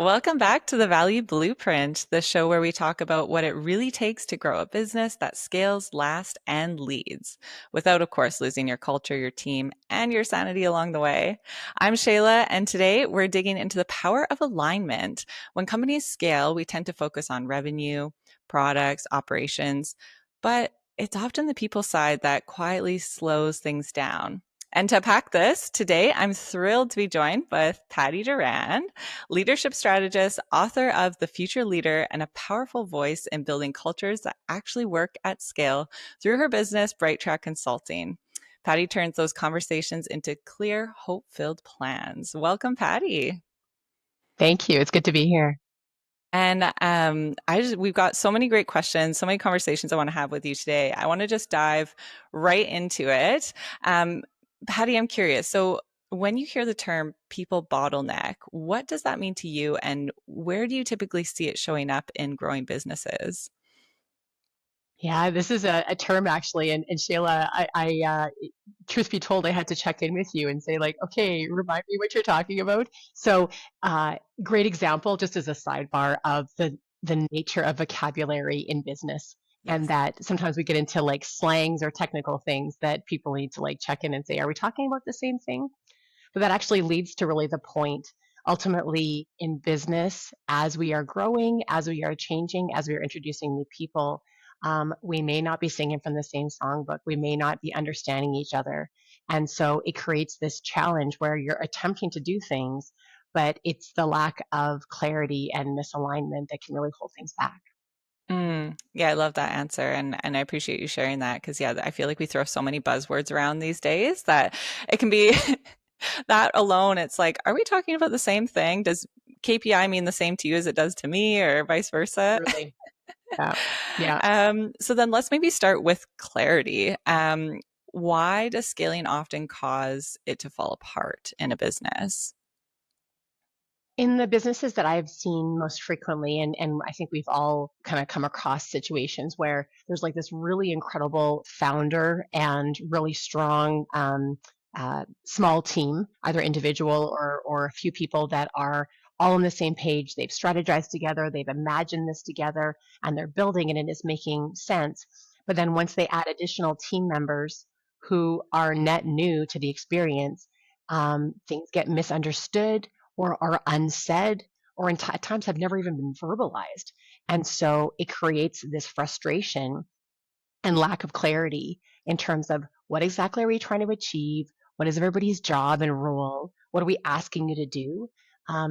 Welcome back to the Value Blueprint, the show where we talk about what it really takes to grow a business that scales, lasts, and leads, without, of course, losing your culture, your team, and your sanity along the way. I'm Shayla, and today we're digging into the power of alignment. When companies scale, we tend to focus on revenue, products, operations, but it's often the people side that quietly slows things down. And to pack this, today I'm thrilled to be joined with Patti Durand, leadership strategist, author of The Future Leader, and a powerful voice in building cultures that actually work at scale through her business, Bright Track Consulting. Patti turns those conversations into clear, hope filled plans. Welcome, Patti. Thank you. It's good to be here. And we've got so many great questions, so many conversations I want to have with you today. I want to just dive right into it. Um, Patty, I'm curious. So, when you hear the term people bottleneck, what does that mean to you, and where do you typically see it showing up in growing businesses? Yeah, this is a term actually, and Shayla, truth be told, I had to check in with you and say like, okay, remind me what you're talking about. So, great example, just as a sidebar of the nature of vocabulary in business, and Yes. that sometimes we get into like slangs or technical things that people need to like check in and say, are we talking about the same thing? But that actually leads to really the point. Ultimately, in business, as we are growing, as we are changing, as we are introducing new people, we may not be singing from the same songbook. We may not be understanding each other. And so it creates this challenge where you're attempting to do things, but it's the lack of clarity and misalignment that can really hold things back. Yeah, I love that answer, and I appreciate you sharing that because yeah, I feel like we throw so many buzzwords around these days that it can be that alone. It's like, are we talking about the same thing? Does KPI mean the same to you as it does to me, or vice versa? Truly. Yeah. Yeah. So then let's maybe start with clarity. Why does scaling often cause it to fall apart in a business? In the businesses that I've seen most frequently, and I think we've all kind of come across situations where there's like this really incredible founder and really strong small team, either individual or a few people that are all on the same page. They've strategized together, they've imagined this together, and they're building it, and it's making sense. But then once they add additional team members who are net new to the experience, things get misunderstood or are unsaid or at times have never even been verbalized. And so it creates this frustration and lack of clarity in terms of what exactly are we trying to achieve? What is everybody's job and role? What are we asking you to do?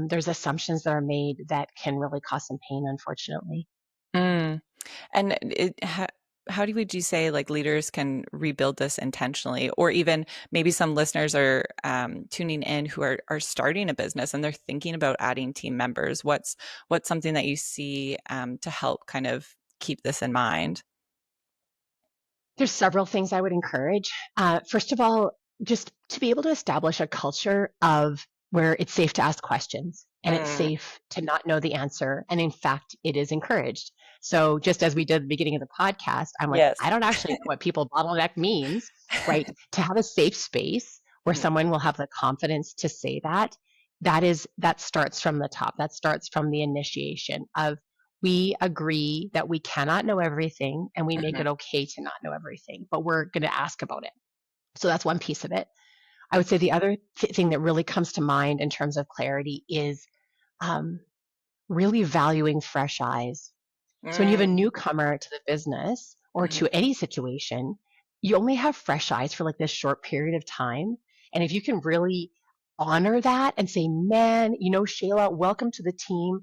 There's assumptions that are made that can really cause some pain, unfortunately. Mm. And how would you say like leaders can rebuild this intentionally, or even maybe some listeners are tuning in who are starting a business and they're thinking about adding team members. What's something that you see to help kind of keep this in mind? There's several things I would encourage. First of all, just to be able to establish a culture of where it's safe to ask questions and it's Mm, safe to not know the answer. And in fact, it is encouraged. So just as we did at the beginning of the podcast, I'm like, yes. I don't actually know what people bottleneck means, right? To have a safe space where Mhm. someone will have the confidence to say that, that starts from the top. That starts from the initiation of we agree that we cannot know everything and we make Mhm. it okay to not know everything, but we're going to ask about it. So that's one piece of it. I would say the other thing that really comes to mind in terms of clarity is um, really valuing fresh eyes. So when you have a Mm, newcomer to the business or mhm. to any situation, you only have fresh eyes for like this short period of time. And if you can really honor that and say, man, Shayla, welcome to the team.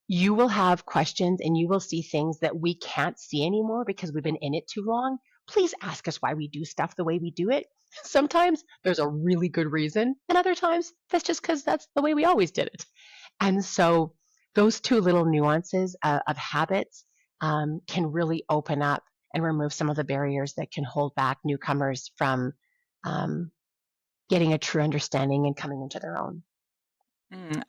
You will have questions and you will see things that we can't see anymore because we've been in it too long. Please ask us why we do stuff the way we do it. Sometimes there's a really good reason, and other times that's just because that's the way we always did it. And so those two little nuances of habits can really open up and remove some of the barriers that can hold back newcomers from um, getting a true understanding and coming into their own.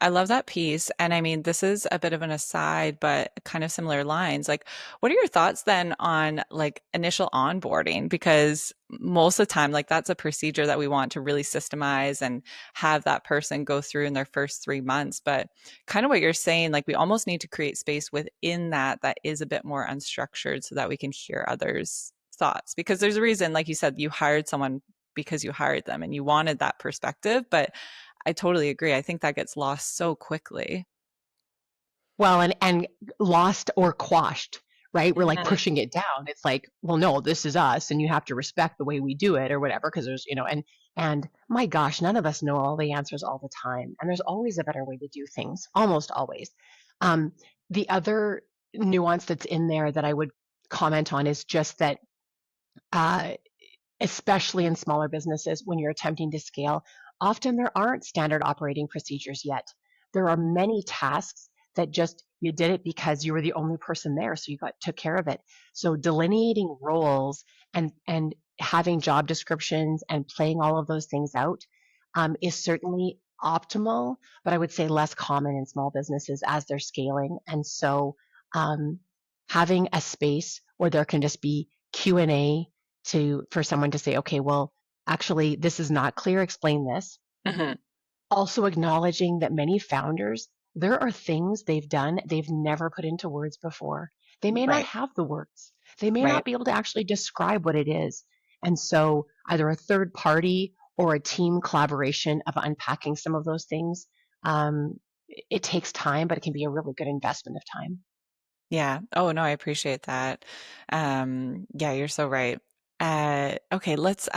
I love that piece. And I mean, this is a bit of an aside, but kind of similar lines. Like, what are your thoughts then on like initial onboarding? Because most of the time, like that's a procedure that we want to really systemize and have that person go through in their first 3 months. But kind of what you're saying, like we almost need to create space within that that is a bit more unstructured so that we can hear others' thoughts. Because there's a reason, like you said, you hired someone because you hired them and you wanted that perspective. But I totally agree. I think that gets lost so quickly. Well, and lost or quashed, right? We're like Mhm. pushing it down. It's like, well, no, this is us, and you have to respect the way we do it, or whatever. Because there's, and my gosh, none of us know all the answers all the time, and there's always a better way to do things, almost always. Um, the other nuance that's in there that I would comment on is just that uh, especially in smaller businesses when you're attempting to scale, often there aren't standard operating procedures yet. There are many tasks that just you did it because you were the only person there, so you got took care of it. So delineating roles and having job descriptions and playing all of those things out is certainly optimal, but I would say less common in small businesses as they're scaling. And so um, having a space where there can just be Q&A to for someone to say, okay, well, actually, this is not clear. Explain this. Mhm. Also acknowledging that many founders, there are things they've done they've never put into words before. They may not Right. have the words. They may not Right. be able to actually describe what it is. And so either a third party or a team collaboration of unpacking some of those things, it takes time, but it can be a really good investment of time. Yeah. Oh, no, I appreciate that. Yeah, you're so right. Okay, let's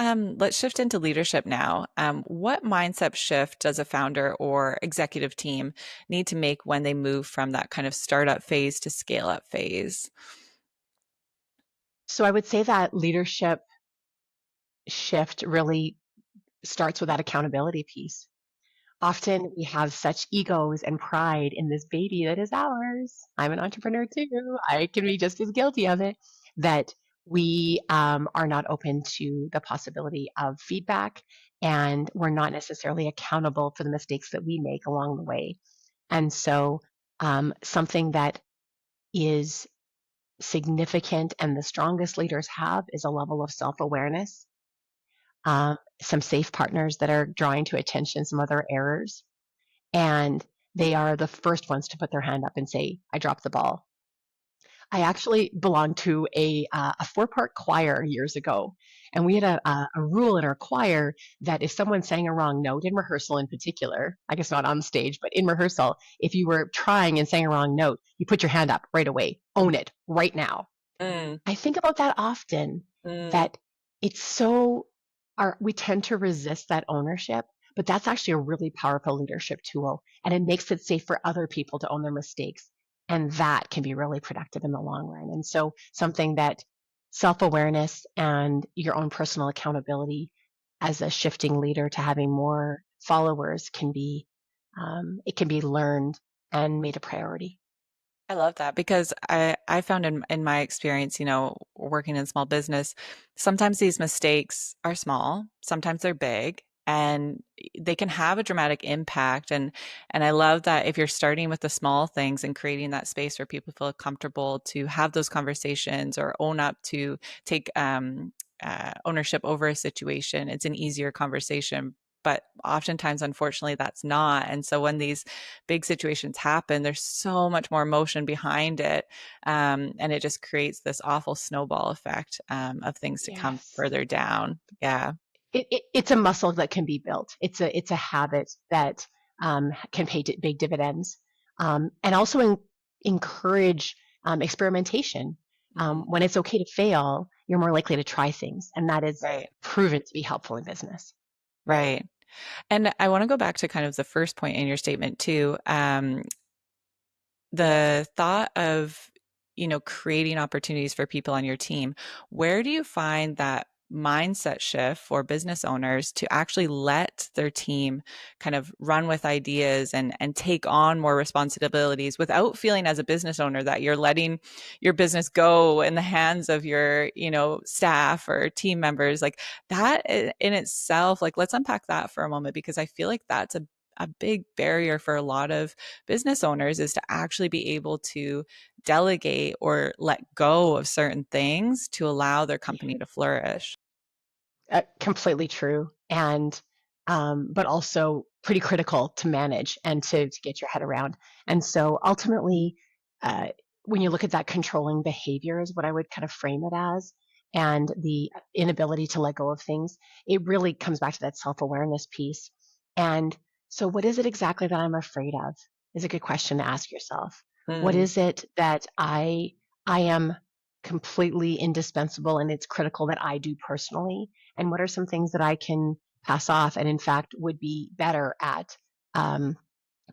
shift into leadership now. What mindset shift does a founder or executive team need to make when they move from that kind of startup phase to scale up phase? So I would say that leadership shift really starts with that accountability piece. Often we have such egos and pride in this baby that is ours. I'm an entrepreneur too. I can be just as guilty of it. That we are not open to the possibility of feedback, and we're not necessarily accountable for the mistakes that we make along the way. And so, something that is significant and the strongest leaders have is a level of self awareness, some safe partners that are drawing to attention some other errors, and they are the first ones to put their hand up and say, "I dropped the ball." I actually belonged to a 4-part choir years ago, and we had a rule in our choir that if someone sang a wrong note in rehearsal, in particular, I guess not on stage, but in rehearsal, if you were trying and sang a wrong note, you put your hand up right away. Own it right now. Mm, I think about that often, mm. that it's so we tend to resist that ownership, but that's actually a really powerful leadership tool, and it makes it safe for other people to own their mistakes, and that can be really productive in the long run. And so something that self-awareness and your own personal accountability as a shifting leader to having more followers can be it can be learned and made a priority. I love that because I found in my experience, working in small business, sometimes these mistakes are small, sometimes they're big, and they can have a dramatic impact. And I love that if you're starting with the small things and creating that space where people feel comfortable to have those conversations or own up to take ownership over a situation, it's an easier conversation. But oftentimes, unfortunately, that's not. And so when these big situations happen, there's so much more emotion behind it. And it just creates this awful snowball effect of things to come Yes. further down. Yeah. It's a muscle that can be built. It's a habit that can pay big dividends, and also encourage experimentation. Mhm. When it's okay to fail, you're more likely to try things, and that is Right. proven to be helpful in business. Right. And I want to go back to kind of the first point in your statement too. The thought of, creating opportunities for people on your team, where do you find that mindset shift for business owners to actually let their team kind of run with ideas and take on more responsibilities without feeling as a business owner that you're letting your business go in the hands of your, staff or team members like that in itself, like let's unpack that for a moment because I feel like that's a big barrier for a lot of business owners is to actually be able to delegate or let go of certain things to allow their company to flourish. Completely true. And but also pretty critical to manage and to get your head around. And so ultimately, uh, when you look at that controlling behavior is what I would kind of frame it as, and the inability to let go of things, it really comes back to that self-awareness piece. And so what is it exactly that I'm afraid of is a good question to ask yourself. What Mm. is it that I am completely indispensable and it's critical that I do personally? And what are some things that I can pass off and in fact would be better at? Um,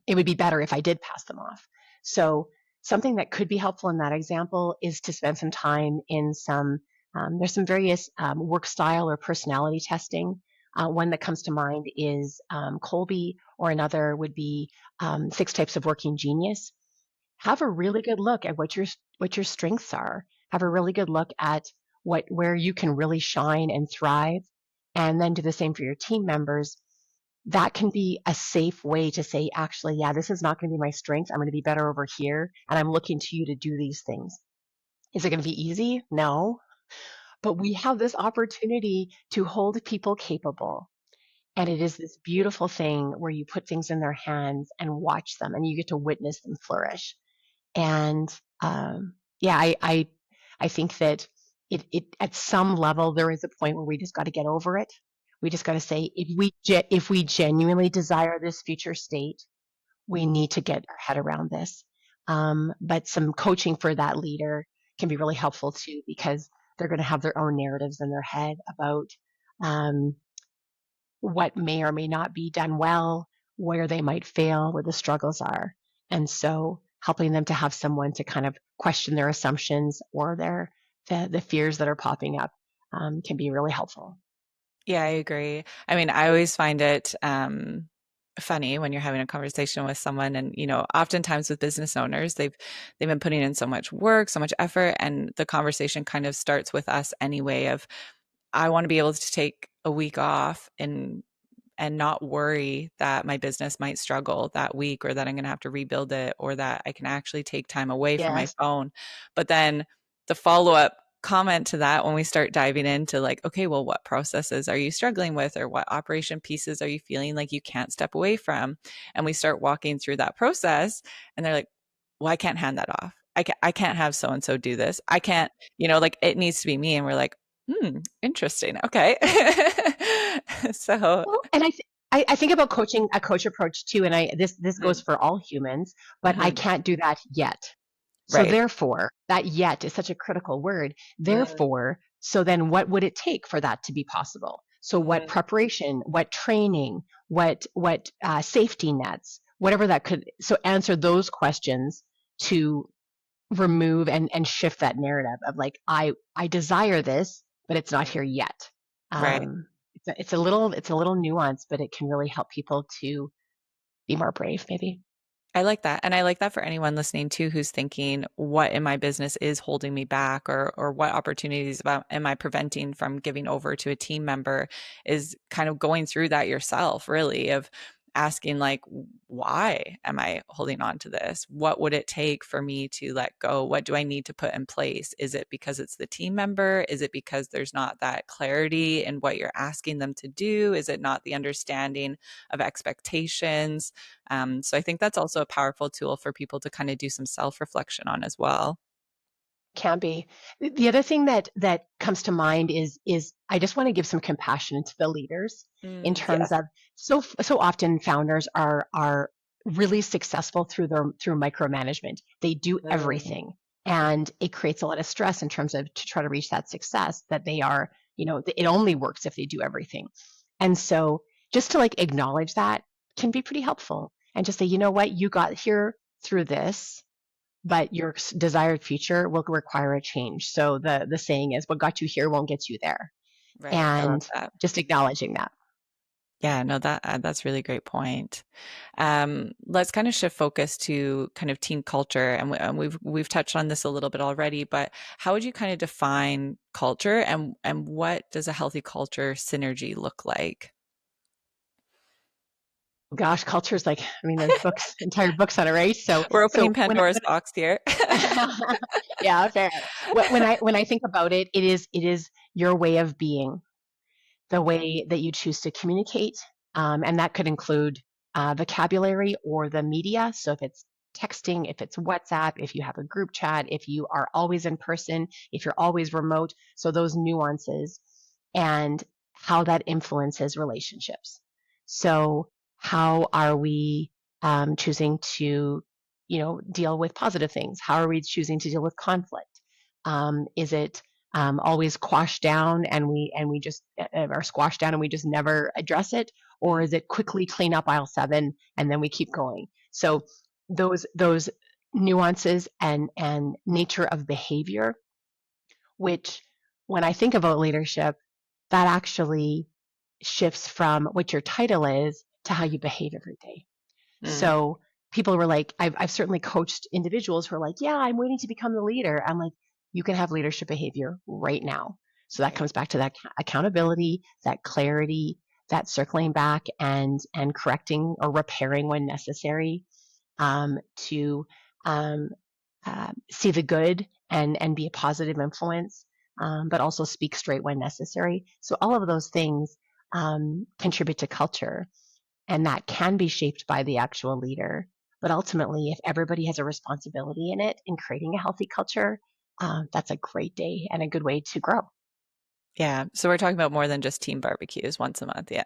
it would be better if I did pass them off. So something that could be helpful in that example is to spend some time in there's some various work style or personality testing. One that comes to mind is Colby, or another would be 6 Types of Working Genius. Have a really good look at what your strengths are. Have a really good look at where you can really shine and thrive, and then do the same for your team members. That can be a safe way to say, actually, yeah, this is not going to be my strength. I'm going to be better over here, and I'm looking to you to do these things. Is it going to be easy? No, but we have this opportunity to hold people capable. And it is this beautiful thing where you put things in their hands and watch them, and you get to witness them flourish. And yeah, I think that it at some level there is a point where we just got to get over it. We just got to say, if we genuinely desire this future state, we need to get our head around this. But some coaching for that leader can be really helpful too, because they're going to have their own narratives in their head about um, what may or may not be done well, where they might fail, where the struggles are. And so helping them to have someone to kind of question their assumptions or the fears that are popping up can be really helpful. Yeah, I agree. I mean, I always find it funny when you're having a conversation with someone, and oftentimes with business owners, they've been putting in so much work, so much effort, and the conversation kind of starts with us anyway of I want to be able to take a week off and not worry that my business might struggle that week, or that I'm going to have to rebuild it, or that I can actually take time away from my Yes. phone. But then the follow up comment to that, when we start diving into like, okay, well, what processes are you struggling with, or what operation pieces are you feeling like you can't step away from? And we start walking through that process, and they're like, well, I can't hand that off. I can't have so and so do this. I can't, like it needs to be me. And we're like, interesting. Okay. So, Well, and I think about coaching a coach approach too, and this goes mm, for all humans, but I mhm, can't do that yet. So right. therefore, that yet is such a critical word. Mm, Therefore, so then what would it take for that to be possible? So what mhm, preparation, what training, what safety nets, whatever that could. So answer those questions to remove and shift that narrative of like I desire this, but it's not here yet. right. It's a little nuanced, but it can really help people to be more brave, maybe. I like that. And I like that for anyone listening too who's thinking, what in my business is holding me back, or what opportunities about am I preventing from giving over to a team member, is kind of going through that yourself, really, of asking like, why am I holding on to this? What would it take for me to let go? What do I need to put in place? Is it because it's the team member? Is it because there's not that clarity in what you're asking them to do? Is it not the understanding of expectations? So I think that's also a powerful tool for people to kind of do some self-reflection on as well. Can be. The other thing that comes to mind is I just want to give some compassion to the leaders in terms Yes. of so often founders are really successful through micromanagement. They do Mm, everything, and it creates a lot of stress in terms of to try to reach that success that they are, it only works if they do everything. And so just to like acknowledge that can be pretty helpful, and just say, you know what, you got here through this, but your desired future will require a change. So the saying is, what got you here won't get you there. right. I love And that. just acknowledging that. Yeah, no, that's a really great point. Let's kind of shift focus to kind of team culture, and we've touched on this a little bit already. But how would you kind of define culture, and what does a healthy culture synergy look like? Gosh, culture is like, I mean, there's books, entire books on it, right? So, We're opening so Pandora's box here. yeah, fair. When I think about it, it is your way of being, the way that you choose to communicate, and that could include vocabulary or the media. So if it's texting, if it's WhatsApp, if you have a group chat, if you are always in person, if you're always remote, so those nuances and how that influences relationships. So how are we choosing to, deal with positive things? How are we choosing to deal with conflict? Is it always quashed down and we just are squashed down and we just never address it, or is it quickly clean up aisle 7 and then we keep going? So those nuances and nature of behavior, which when I think about leadership, that actually shifts from what your title is to how you behave every day. Mm, So people were like, I've certainly coached individuals who are like, yeah, I'm waiting to become the leader. I'm like, you can have leadership behavior right now. So that right. comes back to that accountability, that clarity, that circling back and correcting or repairing when necessary, to um, see the good and be a positive influence, but also speak straight when necessary. So all of those things contribute to culture, and that can be shaped by the actual leader. But ultimately, if everybody has a responsibility in it in creating a healthy culture, that's a great day and a good way to grow. Yeah. So we're talking about more than just team barbecues once a month. Yeah.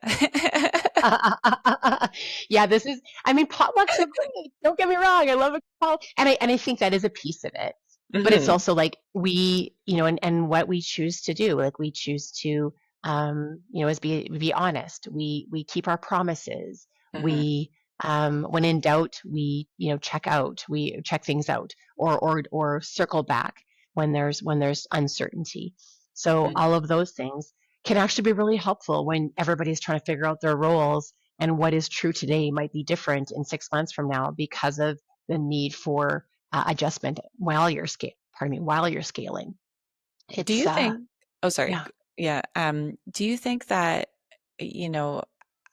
Yeah, this is, I mean, potlucks are great. Don't get me wrong. I love a potluck. And I think that is a piece of it. But it's Hmm. also like we, and what we choose to do. Like we choose to, is be honest. We keep our promises. Hmm. We, when in doubt, we, check out. We check things out, or circle back when there's uncertainty. So Hmm. all of those things can actually be really helpful when everybody's trying to figure out their roles, and what is true today might be different in 6 months from now because of the need for adjustment while you're scaling. Do It's you think, oh, sorry. yeah. Yeah. Do you think that, you know,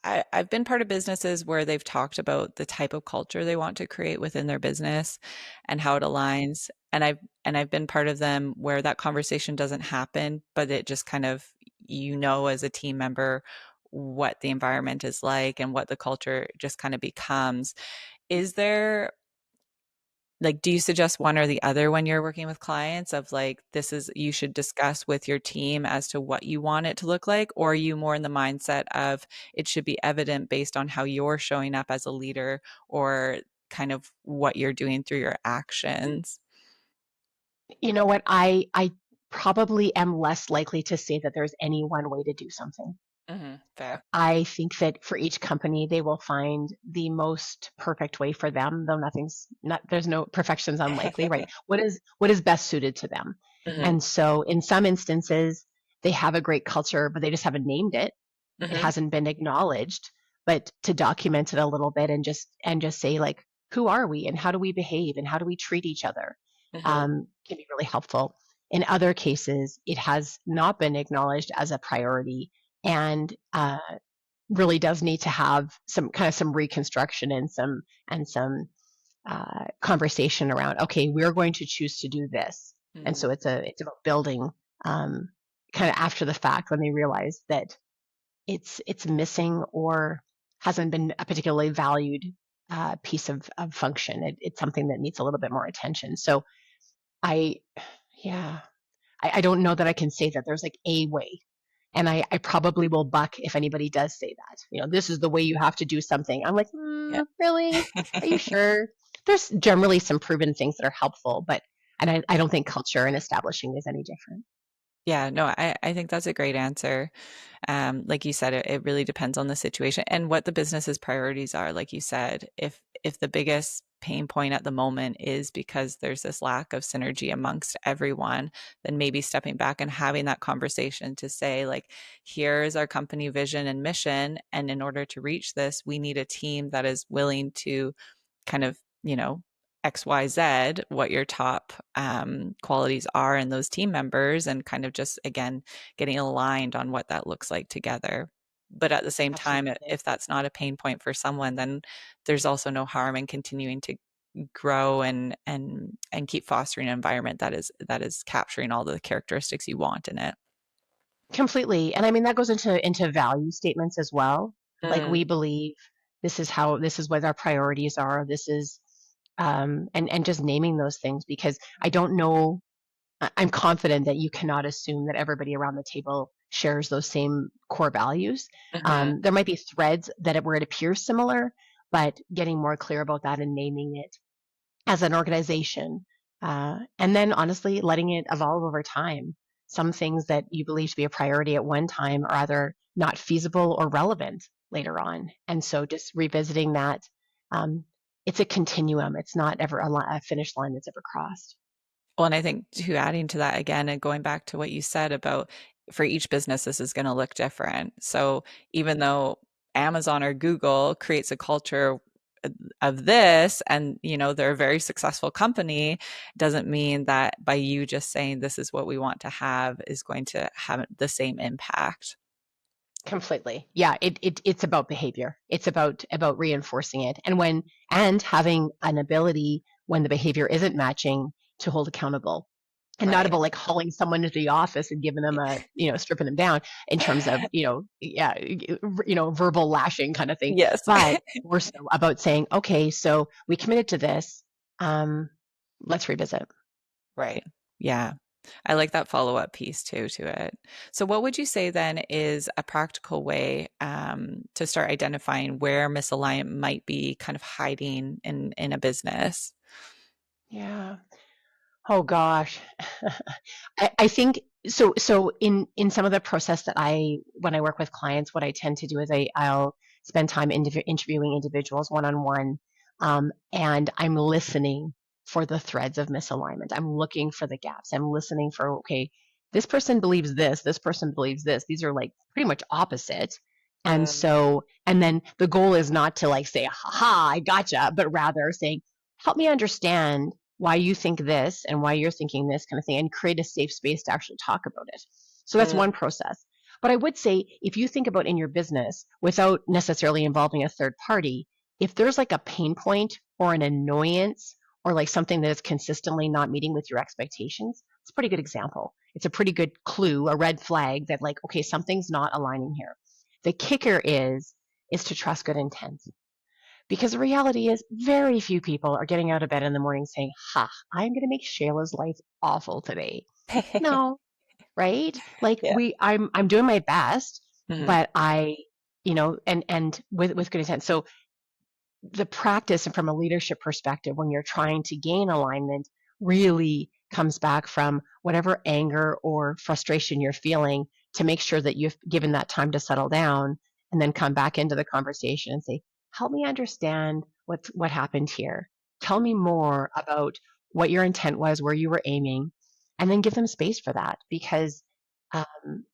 I've been part of businesses where they've talked about the type of culture they want to create within their business and how it aligns. And I've been part of them where that conversation doesn't happen, but it just kind of, as a team member, what the environment is like and what the culture just kind of becomes. Is there like, do you suggest one or the other when you're working with clients of like, this is, you should discuss with your team as to what you want it to look like? Or are you more in the mindset of it should be evident based on how you're showing up as a leader or kind of what you're doing through your actions? You know what? I probably am less likely to say that there's any one way to do something. Fair. I think that for each company, they will find the most perfect way for them, though there's no perfection's unlikely, right? What is best suited to them. Hmm. And so in some instances, they have a great culture, but they just haven't named it. It Hmm. hasn't been acknowledged, but to document it a little bit and just say like, who are we and how do we behave and how do we treat each other, Hmm. can be really helpful. In other cases, it has not been acknowledged as a priority, and really does need to have some reconstruction and some conversation around. Okay, we're going to choose to do this, and Hmm. so it's about building, um, kind of after the fact when they realize that it's missing or hasn't been a particularly valued piece of function. It's something that needs a little bit more attention. So I, yeah, I don't know that I can say that there's like a way. And I probably will buck if anybody does say that. This is the way you have to do something. I'm like, Yeah. really? Are you sure? There's generally some proven things that are helpful, but and I don't think culture and establishing is any different. Yeah, no, I think that's a great answer. Like you said, it really depends on the situation and what the business's priorities are. Like you said, if the biggest pain point at the moment is because there's this lack of synergy amongst everyone, then maybe stepping back and having that conversation to say, like, here's our company vision and mission. And in order to reach this, we need a team that is willing to kind of, XYZ, what your top qualities are in those team members, and kind of just, again, getting aligned on what that looks like together. But at the same time, Absolutely. if that's not a pain point for someone, then there's also no harm in continuing to grow and keep fostering an environment that is capturing all the characteristics you want in it. Completely. And I mean, that goes into value statements as well. Like Mm, we believe this is what our priorities are. This is and just naming those things because I don't know I'm confident that you cannot assume that everybody around the table shares those same core values. mhm. There might be threads where it appears similar, but getting more clear about that and naming it as an organization. And then honestly, letting it evolve over time. Some things that you believe to be a priority at one time are either not feasible or relevant later on. And so just revisiting that, um, it's a continuum. It's not ever a finish line that's ever crossed. Well, and I think to adding to that again and going back to what you said about for each business, this is going to look different. So even though Amazon or Google creates a culture of this and they're a very successful company, doesn't mean that by you just saying this is what we want to have is going to have the same impact. Completely. Yeah, it's about behavior. It's about reinforcing it. And having an ability when the behavior isn't matching to hold accountable. And not Right. about like hauling someone into the office and giving them stripping them down in terms of, yeah, verbal lashing kind of thing. Yes. But more so about saying, okay, so we committed to this. Um, let's revisit. Right. Yeah. I like that follow-up piece too to it. So what would you say then is a practical way to start identifying where misalignment might be kind of hiding in a business? Yeah. Oh gosh. I think so. So in some of the process that when I work with clients, what I tend to do is I'll spend time interviewing individuals one on one, and I'm listening for the threads of misalignment. I'm looking for the gaps. I'm listening for okay, this person believes this, this person believes this. These are like pretty much opposite. And Mm, so, and then the goal is not to like say, ha ha, I gotcha, but rather saying, help me understand why you think this and why you're thinking this kind of thing and create a safe space to actually talk about it. So that's one mm, process. But I would say if you think about in your business without necessarily involving a third party, if there's like a pain point or an annoyance or like something that is consistently not meeting with your expectations, it's a pretty good example. It's a pretty good clue, a red flag that like, okay, something's not aligning here. The kicker is to trust good intent. Because the reality is, very few people are getting out of bed in the morning saying, ha, I'm going to make Shayla's life awful today. mm. No, right? Like Yeah. I'm doing my best, Mhm. but and with good intent. So the practice and from a leadership perspective, when you're trying to gain alignment, really comes back from whatever anger or frustration you're feeling to make sure that you've given that time to settle down and then come back into the conversation and say, help me understand what happened here. Tell me more about what your intent was, where you were aiming, and then give them space for that because um,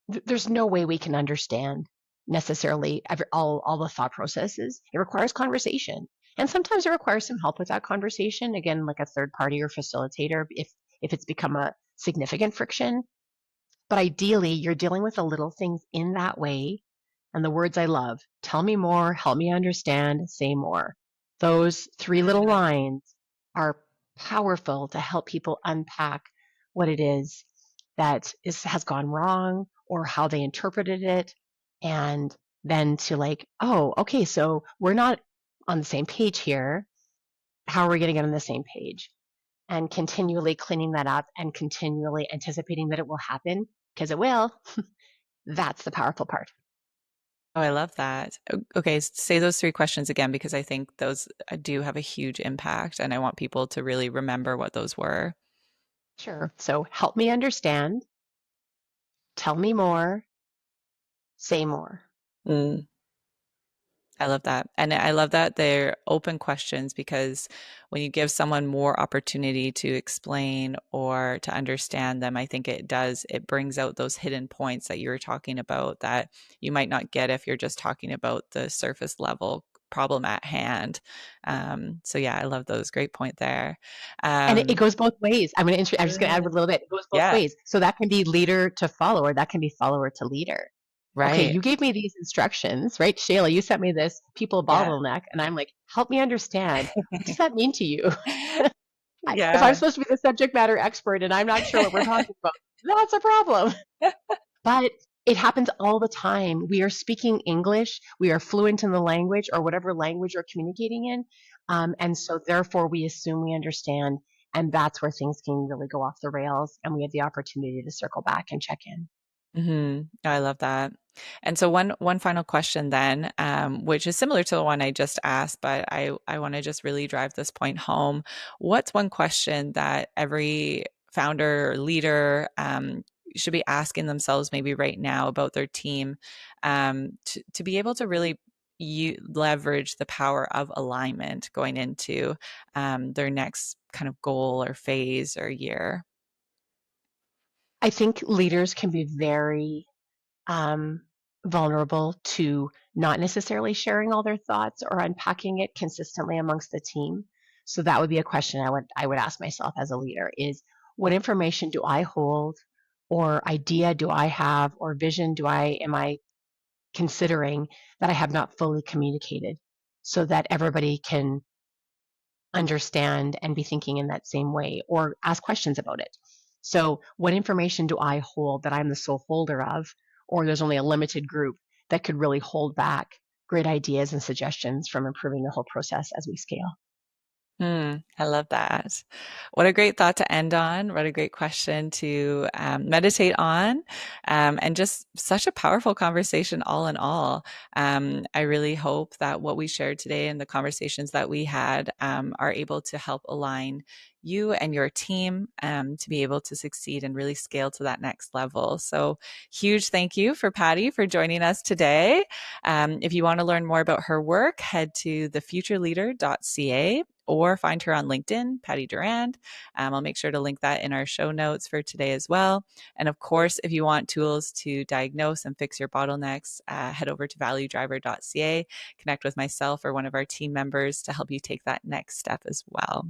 there's no way we can understand necessarily all the thought processes. It requires conversation. And sometimes it requires some help with that conversation. Again, like a third party or facilitator, if it's become a significant friction. But ideally, you're dealing with the little things in that way. And the words I love, tell me more, help me understand, say more. Those three little Mhm. lines are powerful to help people unpack what it is has gone wrong or how they interpreted it. And then to like, oh, okay, so we're not on the same page here. How are we going to get on the same page? And continually cleaning that up and continually anticipating that it will happen because it will. That's the powerful part. Oh, I love that. Okay, say those three questions again because I think those do have a huge impact, and I want people to really remember what those were. Sure. So help me understand, tell me more, say more. Mm. I love that. And I love that they're open questions because when you give someone more opportunity to explain or to understand them, I think it brings out those hidden points that you were talking about that you might not get if you're just talking about the surface level problem at hand. So yeah, I love those. Great point there. And it Um, goes both ways. I'm just going to add a mm, little bit. It goes both yeah. ways. So that can be leader to follower, that can be follower to leader. Okay, Right. you gave me these instructions, right? Shayla, you sent me this people Yeah. bottleneck, and I'm like, help me understand. What does that mean to you? If I'm Yeah. supposed to be the subject matter expert and I'm not sure what we're talking about, that's a problem. But it happens all the time. We are speaking English, we are fluent in the language or whatever language we're communicating in. And so, therefore, we assume we understand. And that's where things can really go off the rails. And we have the opportunity to circle back and check in. I love that. And so one final question then, which is similar to the one I just asked, but I want to just really drive this point home. What's one question that every founder or leader should be asking themselves maybe right now about their team to be able to really leverage the power of alignment going into their next kind of goal or phase or year? I think leaders can be very um, vulnerable to not necessarily sharing all their thoughts or unpacking it consistently amongst the team. So that would be a question I would ask myself as a leader is what information do I hold or idea do I have or vision do I am I considering that I have not fully communicated so that everybody can understand and be thinking in that same way or ask questions about it. So, what information do I hold that I'm the sole holder of, or there's only a limited group that could really hold back great ideas and suggestions from improving the whole process as we scale? I love that. What a great thought to end on. What a great question to meditate on. And just such a powerful conversation, all in all. I really hope that what we shared today and the conversations that we had are able to help align you and your team to be able to succeed and really scale to that next level. So, huge thank you for Patti for joining us today. If you want to learn more about her work, head to thefutureleader.ca or find her on LinkedIn, Patti Durand. I'll make sure to link that in our show notes for today as well. And of course, if you want tools to diagnose and fix your bottlenecks, head over to valuedriver.ca, connect with myself or one of our team members to help you take that next step as well.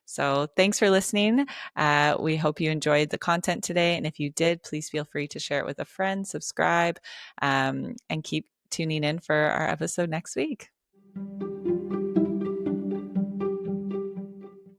So, thanks for listening. We hope you enjoyed the content today. And if you did, please feel free to share it with a friend, subscribe, and keep tuning in for our episode next week.